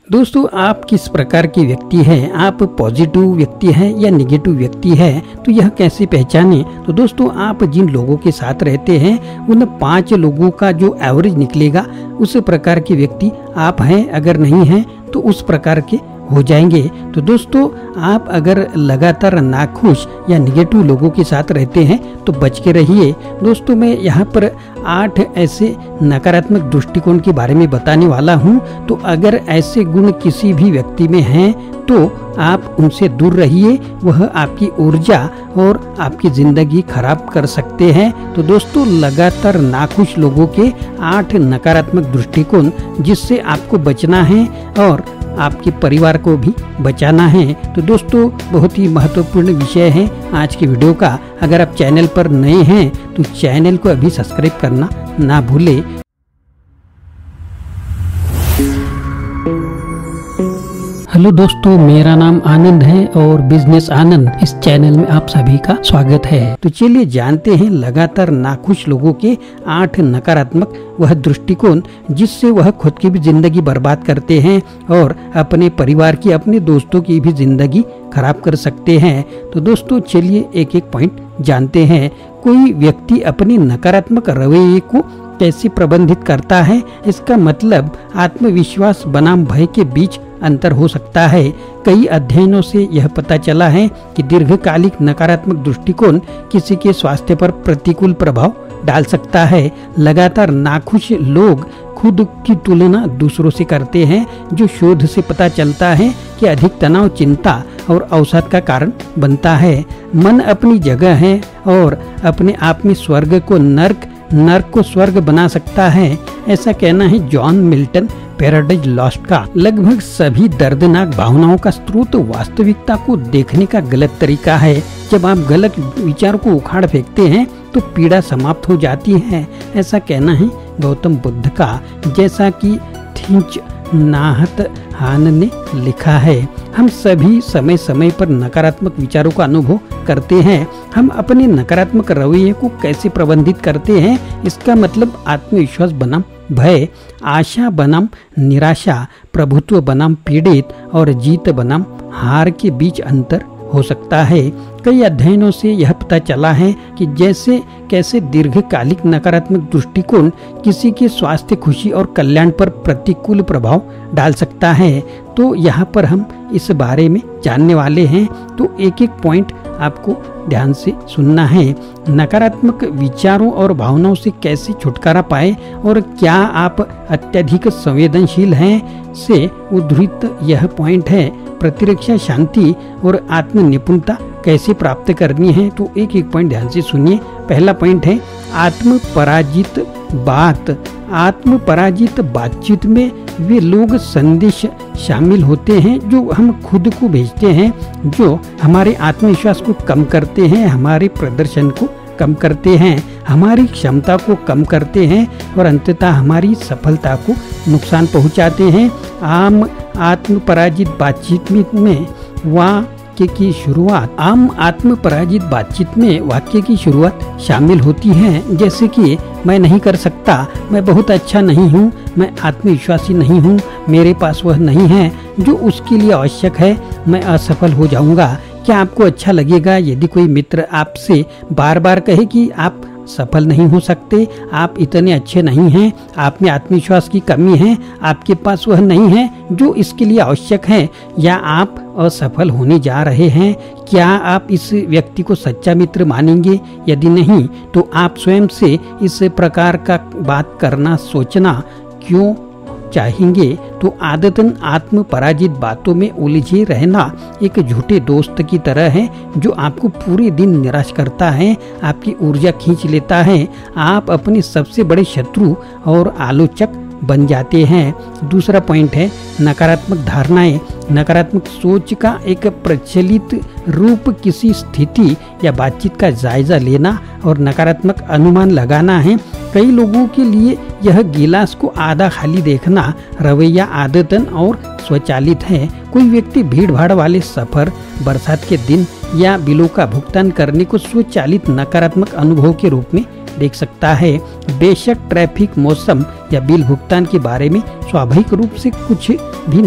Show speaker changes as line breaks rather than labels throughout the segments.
दोस्तों, आप किस प्रकार के व्यक्ति हैं? आप पॉजिटिव व्यक्ति हैं या निगेटिव व्यक्ति हैं? तो यह कैसे पहचाने? तो दोस्तों, आप जिन लोगों के साथ रहते हैं उन 5 लोगों का जो एवरेज निकलेगा उस प्रकार के व्यक्ति आप हैं। अगर नहीं हैं तो उस प्रकार के हो जाएंगे। तो दोस्तों, आप अगर लगातार नाखुश या निगेटिव लोगों के साथ रहते हैं तो बच के रहिए। दोस्तों, मैं यहाँ पर 8 ऐसे नकारात्मक दृष्टिकोण के बारे में बताने वाला हूँ। तो अगर ऐसे गुण किसी भी व्यक्ति में हैं तो आप उनसे दूर रहिए। वह आपकी ऊर्जा और आपकी जिंदगी खराब कर सकते हैं। तो दोस्तों, लगातार नाखुश लोगों के 8 नकारात्मक दृष्टिकोण जिससे आपको बचना है और आपके परिवार को भी बचाना है। तो दोस्तों, बहुत ही महत्वपूर्ण विषय है आज की वीडियो का। अगर आप चैनल पर नए हैं तो चैनल को अभी सब्सक्राइब करना ना भूलें। हेलो दोस्तों, मेरा नाम आनंद है और बिजनेस आनंद इस चैनल में आप सभी का स्वागत है। तो चलिए जानते हैं लगातार नाखुश लोगों के 8 नकारात्मक वह दृष्टिकोण जिससे वह खुद की भी जिंदगी बर्बाद करते हैं और अपने परिवार की, अपने दोस्तों की भी जिंदगी खराब कर सकते हैं। तो दोस्तों, चलिए एक एक पॉइंट जानते हैं। कोई व्यक्ति अपने नकारात्मक रवैये को कैसे प्रबंधित करता है? इसका मतलब आत्मविश्वास बनाम भय के बीच अंतर हो सकता है। कई अध्ययनों से यह पता चला है कि दीर्घकालिक नकारात्मक दृष्टिकोण किसी के स्वास्थ्य पर प्रतिकूल प्रभाव डाल सकता है। लगातार नाखुश लोग खुद की तुलना दूसरों से करते हैं, जो शोध से पता चलता है कि अधिक तनाव, चिंता और अवसाद का कारण बनता है। मन अपनी जगह है और अपने आप में स्वर्ग को नर्क, नर्क को स्वर्ग बना सकता है। ऐसा कहना है जॉन मिल्टन पैराडाइज लॉस्ट का। लगभग सभी दर्दनाक भावनाओं का स्रोत वास्तविकता को देखने का गलत तरीका है। जब आप गलत विचार को उखाड़ फेंकते हैं तो पीड़ा समाप्त हो जाती है। ऐसा कहना है गौतम बुद्ध का। जैसा कि थींच नाहत हान ने लिखा है, हम सभी समय समय पर नकारात्मक विचारों का अनुभव करते हैं। हम अपने नकारात्मक रवैये को कैसे प्रबंधित करते हैं? इसका मतलब आत्मविश्वास बनाम भय, आशा बनाम निराशा, प्रभुत्व बनाम पीड़ित और जीत बनाम हार के बीच अंतर हो सकता है। कई अध्ययनों से यह पता चला है कि जैसे कैसे दीर्घकालिक नकारात्मक दृष्टिकोण किसी के स्वास्थ्य, खुशी और कल्याण पर प्रतिकूल प्रभाव डाल सकता है। तो यहाँ पर हम इस बारे में जानने वाले हैं। तो एक एक पॉइंट आपको ध्यान से सुनना है। नकारात्मक विचारों और भावनाओं से कैसे छुटकारा पाए और क्या आप अत्यधिक संवेदनशील हैं से उद्धृत यह पॉइंट है। प्रतिरक्षा, शांति और आत्म निपुणता कैसे प्राप्त करनी है? तो एक एक पॉइंट ध्यान से सुनिए। पहला पॉइंट है आत्म पराजित बात। आत्म पराजित बातचीत में वे लोग संदेश शामिल होते हैं जो हम खुद को भेजते हैं, जो हमारे आत्मविश्वास को कम करते हैं, हमारे प्रदर्शन को कम करते हैं, हमारी क्षमता को कम करते हैं और अंततः हमारी सफलता को नुकसान पहुंचाते हैं। आम आत्म पराजित बातचीत में वाक्य की शुरुआत शामिल होती है, जैसे कि मैं नहीं कर सकता, मैं बहुत अच्छा नहीं हूँ, मैं आत्मविश्वासी नहीं हूँ, मेरे पास वह नहीं है जो उसके लिए आवश्यक है, मैं असफल हो जाऊंगा। क्या आपको अच्छा लगेगा यदि कोई मित्र आपसे बार बार कहे कि आप सफल नहीं हो सकते, आप इतने अच्छे नहीं हैं, आप में आत्मविश्वास की कमी है, आपके पास वह नहीं है जो इसके लिए आवश्यक है, या आप असफल होने जा रहे हैं? क्या आप इस व्यक्ति को सच्चा मित्र मानेंगे? यदि नहीं तो आप स्वयं से इस प्रकार का बात करना, सोचना क्यों चाहेंगे? तो आदतन आत्म पराजित बातों में उलझे रहना एक झूठे दोस्त की तरह है जो आपको पूरे दिन निराश करता है, आपकी ऊर्जा खींच लेता है। आप अपने सबसे बड़े शत्रु और आलोचक बन जाते हैं। दूसरा पॉइंट है नकारात्मक धारणाएं। नकारात्मक सोच का एक प्रचलित रूप किसी स्थिति या बातचीत का जायजा लेना और नकारात्मक अनुमान लगाना है। कई लोगों के लिए यह गिलास को आधा खाली देखना रवैया आदतन और स्वचालित है। कोई व्यक्ति भीड़ भाड़ वाले सफर, बरसात के दिन या बिलों का भुगतान करने को स्वचालित नकारात्मक अनुभव के रूप में देख सकता है। बेशक ट्रैफिक, मौसम या बिल भुगतान के बारे में स्वाभाविक रूप से कुछ भी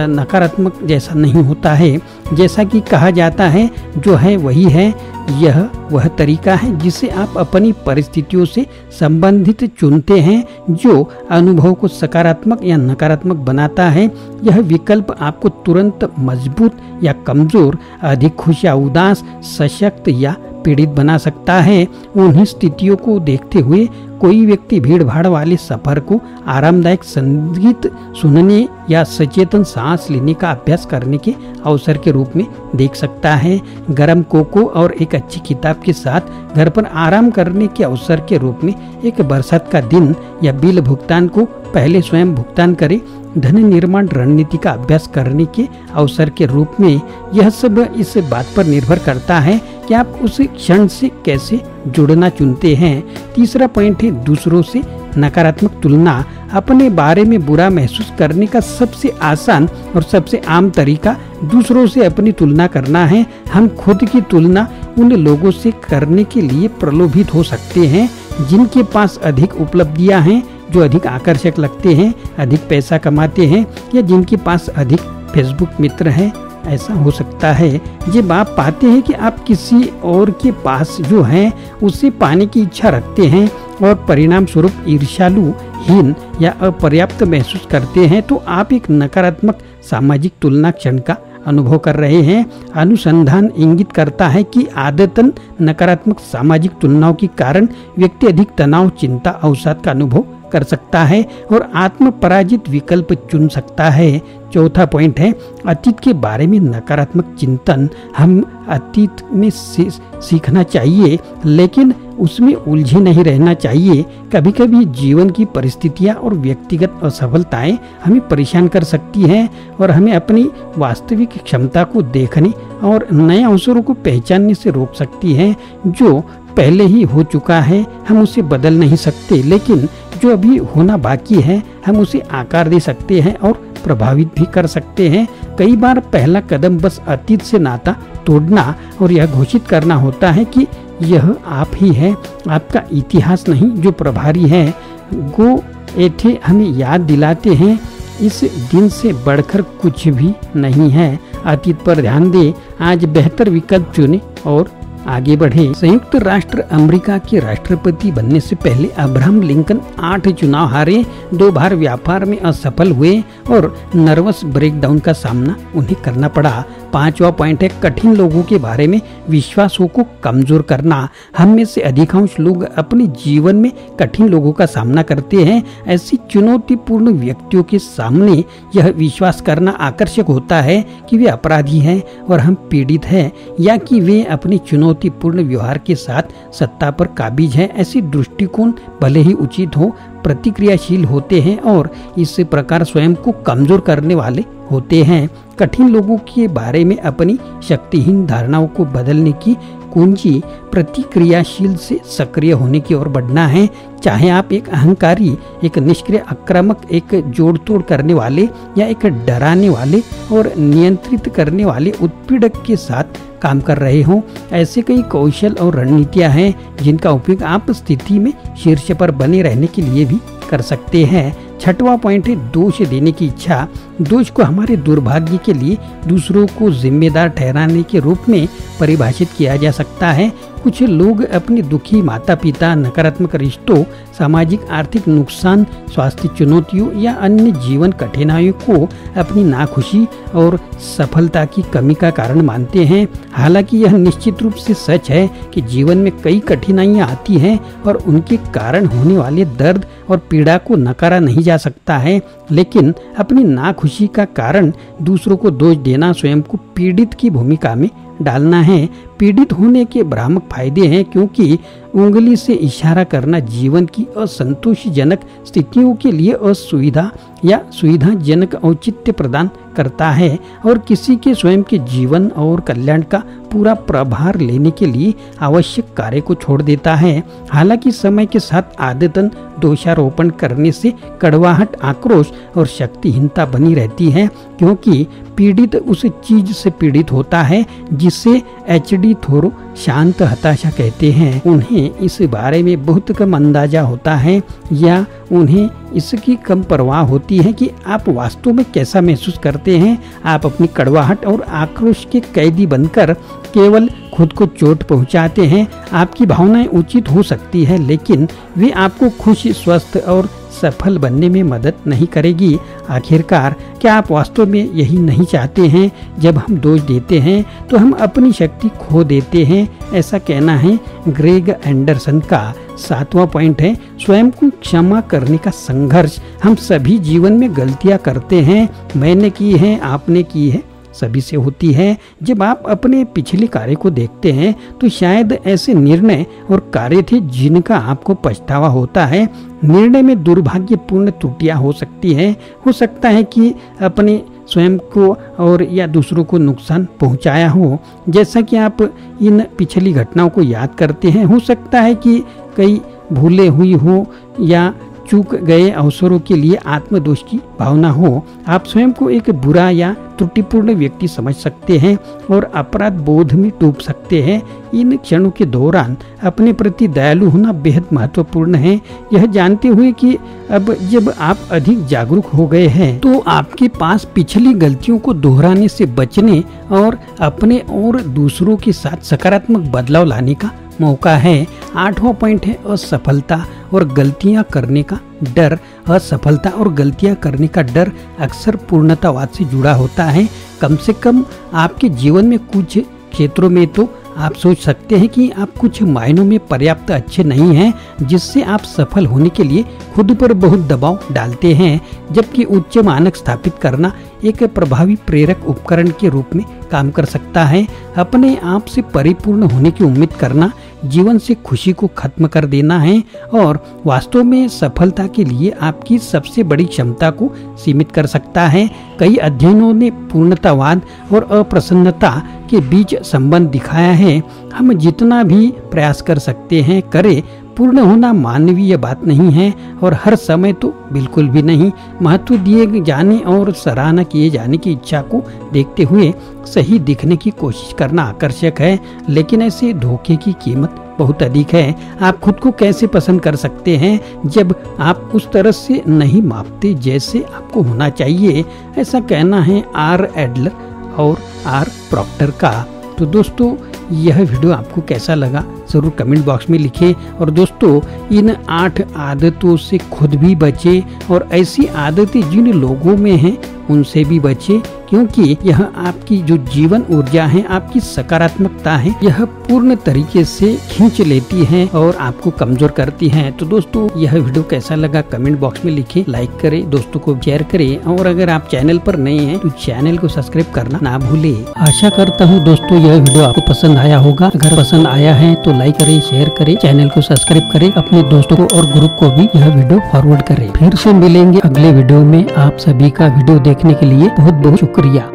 नकारात्मक जैसा नहीं होता है। जैसा कि कहा जाता है, जो है वही है। यह वह तरीका है जिसे आप अपनी परिस्थितियों से संबंधित चुनते हैं, जो अनुभव को सकारात्मक या नकारात्मक बनाता है। यह विकल्प आपको तुरंत मजबूत या कमजोर, अधिक खुश या उदास, सशक्त या पीड़ित बना सकता है। उन्हीं स्थितियों को देखते हुए कोई व्यक्ति भीड़ भाड़ वाले सफर को आरामदायक संगीत सुनने या सचेतन सांस लेने का अभ्यास करने के अवसर के रूप में देख सकता है। गर्म कोको और एक अच्छी किताब के साथ घर पर आराम करने के अवसर के रूप में एक बरसात का दिन या बिल भुगतान को पहले स्वयं भुगतान करें। धन निर्माण रणनीति का अभ्यास करने के अवसर के रूप में यह सब इस बात पर निर्भर करता है कि आप उस क्षण से कैसे जुड़ना चुनते हैं। तीसरा पॉइंट है दूसरों से नकारात्मक तुलना। अपने बारे में बुरा महसूस करने का सबसे आसान और सबसे आम तरीका दूसरों से अपनी तुलना करना है। हम खुद की तुलना उन लोगों से करने के लिए प्रलोभित हो सकते हैं जिनके पास अधिक उपलब्धियां हैं, जो अधिक आकर्षक लगते हैं, अधिक पैसा कमाते हैं या जिनके पास अधिक फेसबुक मित्र हैं। ऐसा हो सकता है जब आप पाते हैं कि आप किसी और के पास जो है उसे पाने की इच्छा रखते हैं और परिणाम स्वरूप ईर्ष्यालु, हीन या अपर्याप्त महसूस करते हैं, तो आप एक नकारात्मक सामाजिक तुलना क्षण का अनुभव कर रहे हैं। अनुसंधान इंगित करता है कि आदतन नकारात्मक सामाजिक तुलनाओं के कारण व्यक्ति अधिक तनाव, चिंता, अवसाद का अनुभव कर सकता है और आत्म पराजित विकल्प चुन सकता है। चौथा पॉइंट है अतीत के बारे में नकारात्मक चिंतन। हम अतीत में सीखना चाहिए, लेकिन उसमें उलझे नहीं रहना चाहिए। कभी कभी जीवन की परिस्थितियां और व्यक्तिगत असफलताएं हमें परेशान कर सकती हैं और हमें अपनी वास्तविक क्षमता को देखने और नए अवसरों को पहचानने से रोक सकती हैं। जो पहले ही हो चुका है हम उसे बदल नहीं सकते, लेकिन जो अभी होना बाकी है हम उसे आकार दे सकते हैं और प्रभावित भी कर सकते हैं। कई बार पहला कदम बस अतीत से नाता तोड़ना और यह घोषित करना होता है कि यह आप ही है, आपका इतिहास नहीं जो प्रभारी है। गो एथे हमें याद दिलाते हैं इस दिन से बढ़कर कुछ भी नहीं है। अतीत पर ध्यान दे, आज बेहतर विकल्प चुने और आगे बढ़े। संयुक्त राष्ट्र अमेरिका के राष्ट्रपति बनने से पहले अब्राहम लिंकन 8 चुनाव हारे, 2 बार व्यापार में असफल हुए और नर्वस ब्रेकडाउन का सामना उन्हें करना पड़ा। 5वां पॉइंट है कठिन लोगों के बारे में विश्वासों को कमजोर करना। हम में से अधिकांश लोग अपने जीवन में कठिन लोगों का सामना करते हैं। ऐसी चुनौतीपूर्ण व्यक्तियों के सामने यह विश्वास करना आकर्षक होता है कि वे अपराधी हैं और हम पीड़ित हैं, या कि वे अपनी चुनौतीपूर्ण व्यवहार के साथ सत्ता पर काबिज हैं। ऐसी दृष्टिकोण भले ही उचित हो, प्रतिक्रियाशील होते हैं और इस प्रकार स्वयं को कमजोर करने वाले होते हैं। कठिन लोगों के बारे में अपनी शक्तिहीन धारणाओं को बदलने की कुंजी प्रतिक्रियाशील से सक्रिय होने की ओर बढ़ना है। चाहे आप एक अहंकारी, एक निष्क्रिय आक्रामक, एक जोड़ तोड़ करने वाले या एक डराने वाले और नियंत्रित करने वाले उत्पीड़क के साथ काम कर रहे हों, ऐसे कई कौशल और रणनीतियां हैं जिनका उपयोग आप स्थिति में शीर्ष पर बने रहने के लिए भी कर सकते हैं। 6वां पॉइंट है दोष देने की इच्छा। दोष को हमारे दुर्भाग्य के लिए दूसरों को जिम्मेदार ठहराने के रूप में परिभाषित किया जा सकता है। कुछ लोग अपने दुखी माता पिता, नकारात्मक रिश्तों, सामाजिक आर्थिक नुकसान, स्वास्थ्य चुनौतियों या अन्य जीवन कठिनाइयों को अपनी नाखुशी और सफलता की कमी का कारण मानते हैं। हालांकि यह निश्चित रूप से सच है कि जीवन में कई कठिनाइयां आती हैं और उनके कारण होने वाले दर्द और पीड़ा को नकारा नहीं जा सकता है, लेकिन अपनी नाखुशी का कारण दूसरों को दोष देना स्वयं को पीड़ित की भूमिका में डालना है। पीड़ित होने के भ्रामक फायदे हैं, क्योंकि उंगली से इशारा करना जीवन की असंतोषजनक स्थितियों के लिए असुविधा या सुविधाजनक औचित्य प्रदान करता है और किसी के स्वयं के जीवन और कल्याण का पूरा प्रभार लेने के लिए आवश्यक कार्य को छोड़ देता है। हालांकि समय के साथ आदतन दोषारोपण करने से कड़वाहट, आक्रोश और शक्तिहीनता बनी रहती है, क्योंकि पीड़ित उस चीज से पीड़ित होता है जिसे एचडी थोरो शांत हताशा कहते हैं। उन्हें इस बारे में बहुत कम अंदाजा होता है या उन्हें इसकी कम परवाह होती है कि आप वास्तव में कैसा महसूस करते हैं। आप अपनी कड़वाहट और आक्रोश के कैदी बनकर केवल खुद को चोट पहुंचाते हैं। आपकी भावनाएं उचित हो सकती है लेकिन वे आपको खुश, स्वस्थ और सफल बनने में मदद नहीं करेगी। आखिरकार क्या आप वास्तव में यही नहीं चाहते हैं? जब हम दोष देते हैं तो हम अपनी शक्ति खो देते हैं, ऐसा कहना है ग्रेग एंडरसन का। 7वां पॉइंट है स्वयं को क्षमा करने का संघर्ष। हम सभी जीवन में गलतियां करते हैं। मैंने की है, आपने की है, सभी से होती है। जब आप अपने पिछले कार्य को देखते हैं तो शायद ऐसे निर्णय और कार्य थे जिनका आपको पछतावा होता है। निर्णय में दुर्भाग्यपूर्ण त्रुटियां हो सकती है। हो सकता है कि अपने स्वयं को और या दूसरों को नुकसान पहुंचाया हो। जैसा कि आप इन पिछली घटनाओं को याद करते हैं, हो सकता है कि कई भूलें हुई हो या चूक गए अवसरों के लिए आत्मदोष की भावना हो। आप स्वयं को एक बुरा या त्रुटिपूर्ण व्यक्ति समझ सकते हैं और अपराध बोध में डूब सकते हैं। इन क्षणों के दौरान अपने प्रति दयालु होना बेहद महत्वपूर्ण है, यह जानते हुए कि अब जब आप अधिक जागरूक हो गए हैं तो आपके पास पिछली गलतियों को दोहराने से बचने और अपने और दूसरों के साथ सकारात्मक बदलाव लाने का मौका है। 8वां पॉइंट है असफलता और गलतियां करने का डर। असफलता और गलतियां करने का डर अक्सर पूर्णतावाद से जुड़ा होता है। कम से कम आपके जीवन में कुछ क्षेत्रों में तो आप सोच सकते हैं कि आप कुछ मायनों में पर्याप्त अच्छे नहीं हैं, जिससे आप सफल होने के लिए खुद पर बहुत दबाव डालते हैं। जबकि उच्च मानक स्थापित करना एक प्रभावी प्रेरक उपकरण के रूप में काम कर सकता है। अपने आप से परिपूर्ण होने की उम्मीद करना जीवन से खुशी को खत्म कर देना है और वास्तव में सफलता के लिए आपकी सबसे बड़ी क्षमता को सीमित कर सकता है। कई अध्ययनों ने पूर्णतावाद और अप्रसन्नता के बीच संबंध दिखाया है। हम जितना भी प्रयास कर सकते हैं करें, पूर्ण होना मानवीय बात नहीं है और हर समय तो बिल्कुल भी नहीं। महत्व दिए जाने और सराहना किए जाने की इच्छा को देखते हुए सही दिखने की कोशिश करना आकर्षक है, लेकिन ऐसे धोखे की कीमत बहुत अधिक है। आप खुद को कैसे पसंद कर सकते हैं जब आप उस तरह से नहीं मापते जैसे आपको होना चाहिए? ऐसा कहना है आर एडलर और आर प्रॉक्टर का। तो दोस्तों यह वीडियो आपको कैसा लगा जरूर कमेंट बॉक्स में लिखें और दोस्तों इन 8 आदतों से खुद भी बचें और ऐसी आदतें जिन लोगों में हैं उनसे भी बचें, क्योंकि यह आपकी जो जीवन ऊर्जा है, आपकी सकारात्मकता है, यह पूर्ण तरीके से खींच लेती है और आपको कमजोर करती है। तो दोस्तों यह वीडियो कैसा लगा कमेंट बॉक्स में लिखें, लाइक करें, दोस्तों को शेयर करें और अगर आप चैनल पर नए हैं तो चैनल को सब्सक्राइब करना ना भूलें। आशा करता हूँ दोस्तों यह वीडियो आपको पसंद आया होगा। अगर पसंद आया है तो लाइक करें, शेयर करें, चैनल को सब्सक्राइब करें, अपने दोस्तों को और ग्रुप को भी यह वीडियो फॉरवर्ड करें। फिर से मिलेंगे अगले वीडियो में। आप सभी का वीडियो देखने के लिए बहुत बहुत शुक्रिया।